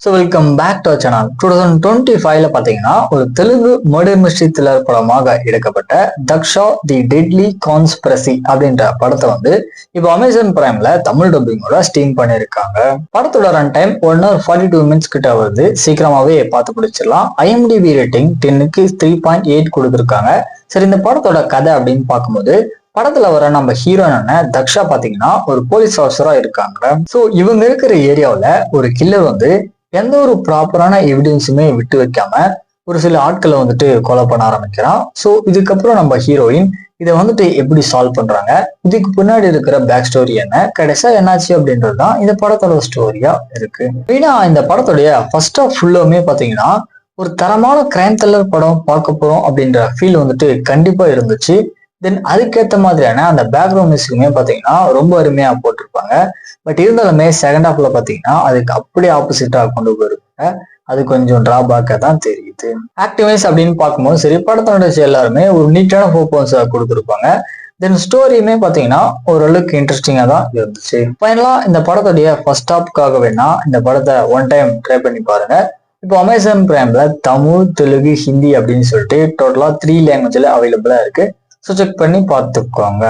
So welcome back to channel. 2025ல பார்த்தீங்கன்னா ஒரு தெலுங்கு மர்டர் மிஸ்ட்ரி த்ரில்லர் படமாக எடுக்கப்பட்ட தக்ஷா தி டெட்லி கான்ஸ்பிரசி அப்படின்ற படத்தை இப்போ அமேசான் பிரைம்ல தமிழ் டப்பிங்கோட ஸ்ட்ரீம் பண்ணியிருக்காங்க. படத்தோட ரன் டைம் 1 hour 42 minutes கிட்ட வருது. சீக்கிரமாவே பார்த்து பிடிச்சிடலாம். IMDb ரேட்டிங் 10க்கு 3.8 கொடுத்துருக்காங்க. சரி, இந்த படத்தோட கதை அப்படின்னு பார்க்கும்போது படத்துல வர நம்ம ஹீரோயின தக்ஷா பாத்தீங்கன்னா ஒரு போலீஸ் ஆஃபீஸரா இருக்காங்க. சோ இவங்க இருக்கிற ஏரியாவில ஒரு கில்லர் எந்த ஒரு ப்ராப்பரான எவிடன்ஸுமே விட்டு வைக்காம ஒரு சில ஆட்களை கொலை பண்ண ஆரம்பிக்கிறான். சோ இதுக்கப்புறம் நம்ம ஹீரோயின் இதை எப்படி சால்வ் பண்றாங்க, இதுக்கு பின்னாடி இருக்கிற பேக் ஸ்டோரி என்ன, கடைசியா என்னாச்சு அப்படின்றதுதான் இந்த படத்தோட ஸ்டோரியா இருக்கு. மெயினா இந்த படத்துடைய ஃபர்ஸ்ட் ஆஃப் ஃபுல்லுமே பாத்தீங்கன்னா ஒரு தரமான கிரைம் த்ரில்லர் படம் பார்க்க போறோம் அப்படின்ற ஃபீல் கண்டிப்பா இருந்துச்சு. தென் அதுக்கேற்ற மாதிரியான அந்த பேக்ரவுண்ட் மியூசிக்குமே பார்த்தீங்கன்னா ரொம்ப அருமையா போட்டிருப்பாங்க. பட் இருந்தாலுமே செகண்ட் ஹாஃப்ல பார்த்தீங்கன்னா அதுக்கு அப்படியே ஆப்போசிட்டா கொண்டு போயிருப்பாங்க. அது கொஞ்சம் டிராபேக்காக தான் தெரியுது. ஆக்டிவைஸ் அப்படின்னு பார்க்கும்போது சரி, படத்தோட எல்லாருமே ஒரு நீட்டான ஃபோக்கஸ் கொடுத்துருப்பாங்க. தென் ஸ்டோரியுமே பார்த்தீங்கன்னா ஓரளவுக்கு இன்ட்ரெஸ்டிங்காக தான் இருந்துச்சு. ஃபைனலா இந்த படத்துடைய ஃபர்ஸ்ட் ஹாஃப்காக வேணா இந்த படத்தை ஒன் டைம் ட்ரை பண்ணி பாருங்க. இப்போ அமேசான் பிரைம்ல தமிழ், தெலுங்கு, ஹிந்தி அப்படின்னு சொல்லிட்டு டோட்டலா 3 லாங்குவேஜ்ல அவைலபிளா இருக்கு. ஸோ செக் பண்ணி பார்த்துக்கோங்க.